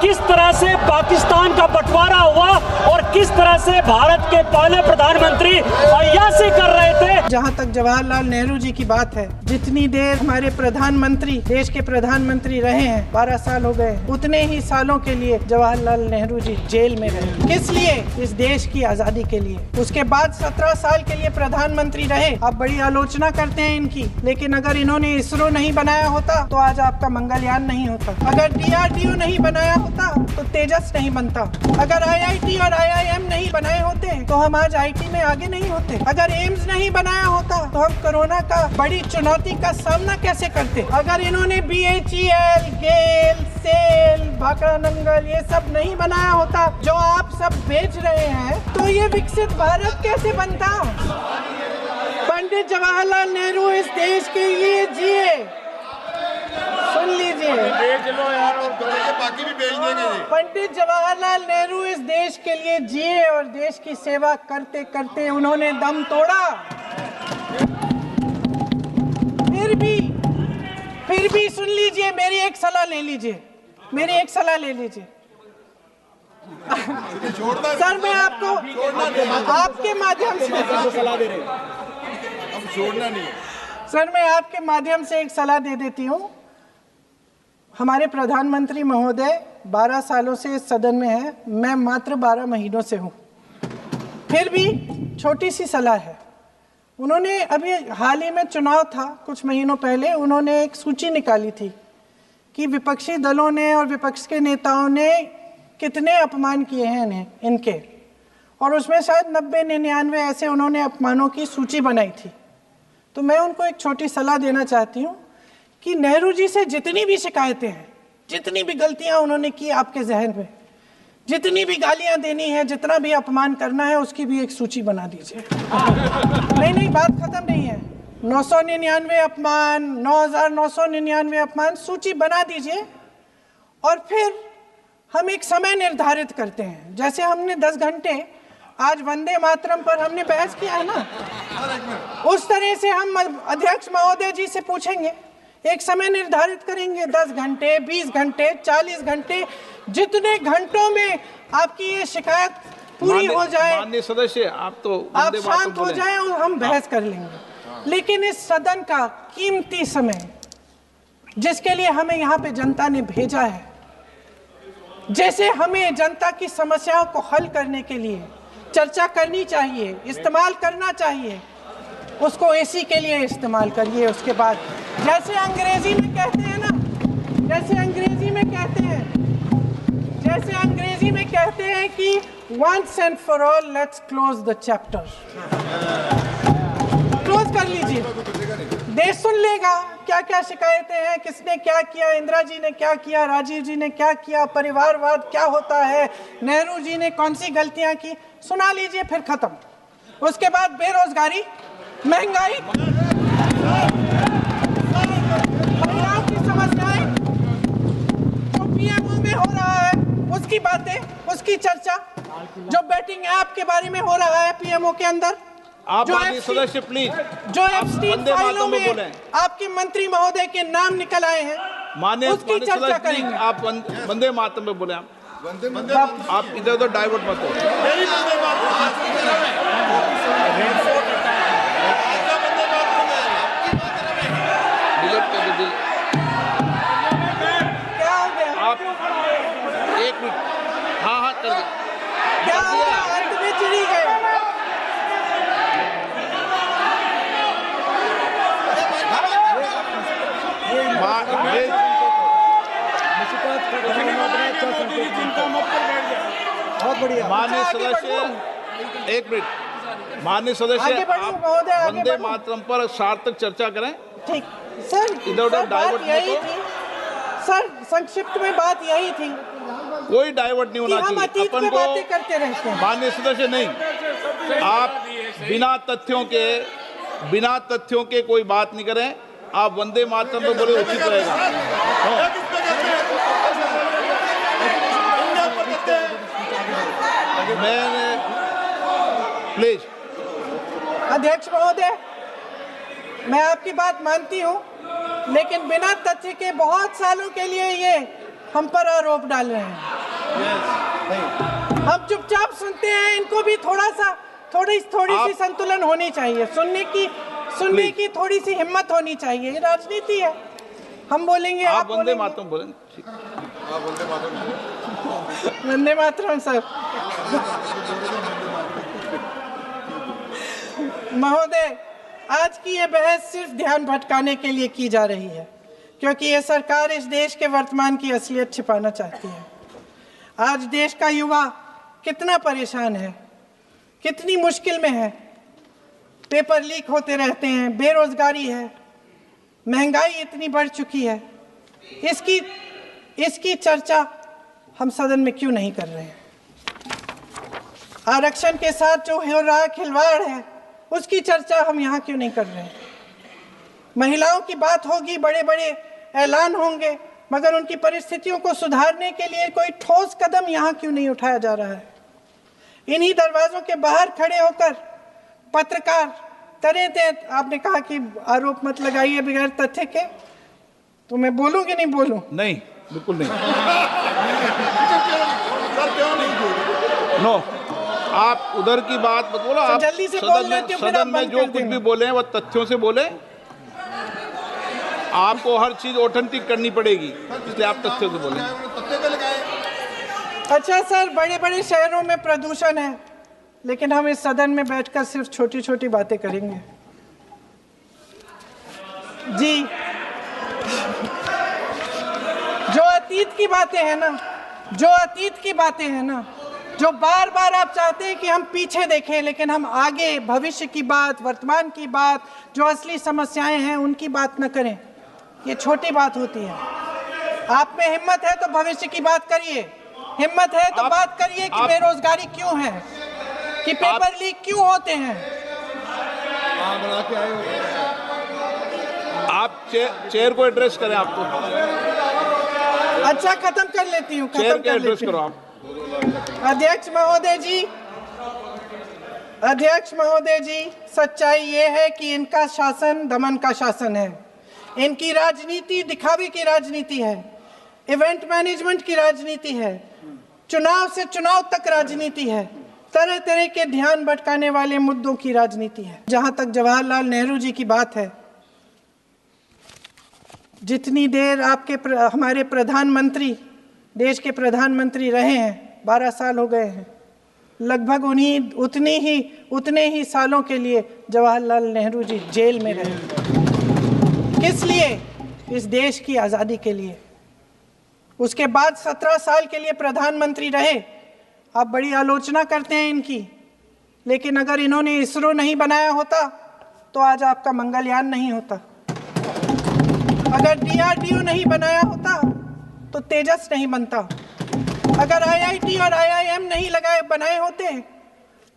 किस तरह से पाकिस्तान का बंटवारा हुआ और किस तरह से भारत के पहले प्रधानमंत्री अय्याशी कर रहे थे। जहाँ तक जवाहरलाल नेहरू जी की बात है, जितनी देर हमारे प्रधानमंत्री देश के प्रधानमंत्री रहे हैं, 12 साल हो गए, उतने ही सालों के लिए जवाहरलाल नेहरू जी जेल में रहे। किस लिए? इस देश की आजादी के लिए। उसके बाद 17 साल के लिए प्रधानमंत्री रहे। आप बड़ी आलोचना करते हैं इनकी, लेकिन अगर इन्होंने इसरो नहीं बनाया होता तो आज आपका मंगलयान नहीं होता। अगर DRDO नहीं बनाया होता तो तेजस नहीं बनता। अगर IIT और IIM नहीं बनाए होते तो हम आज IT में आगे नहीं होते। अगर एम्स नहीं बनाया होता तो हम कोरोना का बड़ी चुनौती का सामना कैसे करते। अगर इन्होंने BHEL, गेल, सेल, भाखड़ा नंगल ये सब नहीं बनाया होता जो आप सब बेच रहे हैं, तो ये विकसित भारत कैसे बनता। पंडित जवाहरलाल नेहरू इस देश के लिए जिए। सुन लीजिए, बेच लो यार, और बाकी भी बेच देंगे। पंडित जवाहरलाल नेहरू इस देश के लिए जिए और देश की सेवा करते करते उन्होंने दम तोड़ा। फिर भी सुन लीजिए, मेरी एक सलाह ले लीजिए, मेरी एक सलाह ले लीजिए। सर मैं आपको आपके माध्यम से सलाह दे रहे हैं, हम छोड़ना नहीं। सर मैं आपके माध्यम से एक सलाह दे देती हूँ। हमारे प्रधानमंत्री महोदय 12 सालों से इस सदन में हैं, मैं मात्र 12 महीनों से हूँ। फिर भी छोटी सी सलाह है। उन्होंने अभी हाल ही में चुनाव था, कुछ महीनों पहले उन्होंने एक सूची निकाली थी कि विपक्षी दलों ने और विपक्ष के नेताओं ने कितने अपमान किए हैं इनके, और उसमें शायद 90-99 ऐसे उन्होंने अपमानों की सूची बनाई थी। तो मैं उनको एक छोटी सलाह देना चाहती हूँ कि नेहरू जी से जितनी भी शिकायतें हैं, जितनी भी गलतियाँ उन्होंने की आपके जहन में, जितनी भी गालियाँ देनी है, जितना भी अपमान करना है, उसकी भी एक सूची बना दीजिए। नहीं, बात खत्म नहीं है। 999 अपमान, 9,999 अपमान, सूची बना दीजिए और फिर हम एक समय निर्धारित करते हैं। जैसे हमने 10 घंटे आज वंदे मातरम पर हमने बहस किया है ना, उस तरह से हम अध्यक्ष महोदय जी से पूछेंगे, एक समय निर्धारित करेंगे, 10 घंटे, 20 घंटे, 40 घंटे, जितने घंटों में आपकी ये शिकायत पूरी हो जाए, माननीय सदस्य आप शांत हो जाए और हम बहस कर लेंगे। लेकिन इस सदन का कीमती समय, जिसके लिए हमें यहाँ पे जनता ने भेजा है, जैसे हमें जनता की समस्याओं को हल करने के लिए चर्चा करनी चाहिए, इस्तेमाल करना चाहिए, उसको इसी के लिए इस्तेमाल करिए। उसके बाद जैसे अंग्रेजी में कहते हैं ना, जैसे अंग्रेजी में कहते हैं कि once and for all let's close the chapter, close कर लीजिए। देश सुन लेगा क्या क्या शिकायतें हैं, किसने क्या किया, इंदिरा जी ने क्या किया, राजीव जी ने क्या किया, परिवारवाद क्या होता है, नेहरू जी ने कौन सी गलतियां की, सुना लीजिए, फिर खत्म। उसके बाद बेरोजगारी, महंगाई, महिलाओं की समस्याएं, जो PMO में हो रहा है उसकी बातें, उसकी चर्चा, जो बैटिंग ऐप के बारे में हो रहा है PMO के अंदर, आप सदस्य प्लीज, जो एप्स्टीन फाइलों में आपके मंत्री महोदय के नाम निकल आए हैं, माननीय उसकी चर्चा करेंगे। आप वंदे मातरम में बोले, आप इधर उधर डाइवर्ट मत हो। क्या हो गया? आप 1 मिनट, हाँ कर दे। क्या हो गया? अंत में चिड़ी गए। बहुत बढ़िया। माननीय सदस्य 1 मिनट, माननीय सदस्य आप वंदे मातरम पर सार्थक चर्चा करें। ठीक सर, इधर उधर डाइवर्ट यही थी सर, संक्षिप्त में बात यही थी, कोई डाइवर्ट नहीं होना चाहिए। अपन को बातें करते रहते हैं। माननीय सदस्य नहीं, आप बिना तथ्यों के कोई बात नहीं करें। आप वंदे मातरम पे बोले उचित रहेगा। मैंने प्लीज। अध्यक्ष महोदय, मैं आपकी बात मानती हूँ, लेकिन बिना तथ्य के बहुत सालों के लिए ये हम पर आरोप डाल रहे हैं। हम चुपचाप सुनते हैं, इनको भी थोड़ी सी संतुलन होनी चाहिए, सुनने की थोड़ी सी हिम्मत होनी चाहिए। ये राजनीति है, हम बोलेंगे, आप वंदे मातरम बोलें। वंदे मातरम सर। महोदय, आज की ये बहस सिर्फ ध्यान भटकाने के लिए की जा रही है, क्योंकि ये सरकार इस देश के वर्तमान की असलियत छिपाना चाहती है। आज देश का युवा कितना परेशान है, कितनी मुश्किल में है। पेपर लीक होते रहते हैं, बेरोजगारी है, महंगाई इतनी बढ़ चुकी है। इसकी चर्चा हम सदन में क्यों नहीं कर रहे हैं? आरक्षण के साथ जो हो रहा खिलवाड़ है, उसकी चर्चा हम यहाँ क्यों नहीं कर रहे हैं? महिलाओं की बात होगी, बड़े बड़े ऐलान होंगे, मगर उनकी परिस्थितियों को सुधारने के लिए कोई ठोस कदम यहाँ क्यों नहीं उठाया जा रहा है? इन्हीं दरवाजों के बाहर खड़े होकर पत्रकार तरह आपने कहा कि आरोप मत लगाइए बगैर तथ्य के, तो मैं बोलूं कि नहीं बोलूं? नहीं, बिल्कुल नहीं। नो, आप उधर की बात मत बोलो। आप जल्दी से सदन में जो कुछ भी बोले वो तथ्यों से बोले। आपको हर चीज ऑथेंटिक करनी पड़ेगी, इसलिए आप तथ्यों से बोले। अच्छा सर, बड़े बड़े शहरों में प्रदूषण है, लेकिन हम इस सदन में बैठकर सिर्फ छोटी छोटी बातें करेंगे। जी, जो अतीत की बातें हैं ना, जो बार बार आप चाहते हैं कि हम पीछे देखें, लेकिन हम आगे भविष्य की बात, वर्तमान की बात, जो असली समस्याएं हैं उनकी बात न करें, ये छोटी बात होती है। आप में हिम्मत है तो भविष्य की बात करिए, हिम्मत है तो बात करिए कि बेरोजगारी क्यों है, कि पेपर लीक क्यों होते हैं। आप चेयर को एड्रेस करें। आपको अच्छा, खत्म कर लेती हूँ, चेयर के एड्रेस करो आप। अध्यक्ष महोदय जी, सच्चाई ये है कि इनका शासन दमन का शासन है। इनकी राजनीति दिखावे की राजनीति है, इवेंट मैनेजमेंट की राजनीति है, चुनाव से चुनाव तक राजनीति है, तरह तरह के ध्यान भटकाने वाले मुद्दों की राजनीति है। जहां तक जवाहरलाल नेहरू जी की बात है, जितनी देर हमारे प्रधानमंत्री, देश के प्रधानमंत्री रहे हैं, 12 साल हो गए हैं, लगभग उतने ही सालों के लिए जवाहरलाल नेहरू जी जेल में रहे। किस लिए? इस देश की आज़ादी के लिए। उसके बाद 17 साल के लिए प्रधानमंत्री रहे। आप बड़ी आलोचना करते हैं इनकी, लेकिन अगर इन्होंने इसरो नहीं बनाया होता तो आज आपका मंगलयान नहीं होता। अगर DRDO नहीं बनाया होता तो तेजस नहीं बनता। अगर IIT और IIM नहीं बनाए होते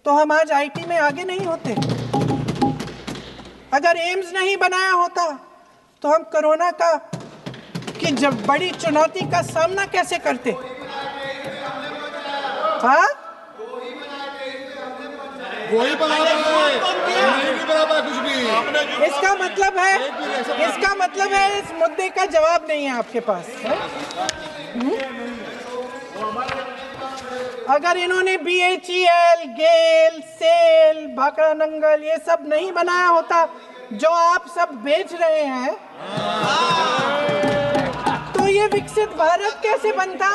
तो हम आज IT में आगे नहीं होते। अगर एम्स नहीं बनाया होता तो हम कोरोना की जब बड़ी चुनौती का सामना कैसे करते? हाँ, वही बना कुछ भी। इसका मतलब है इस मुद्दे का जवाब नहीं है आपके पास है? अगर इन्होंने BHEL, गेल, सेल, भाखड़ा नंगल ये सब नहीं बनाया होता जो आप सब बेच रहे हैं, तो ये विकसित भारत कैसे बनता?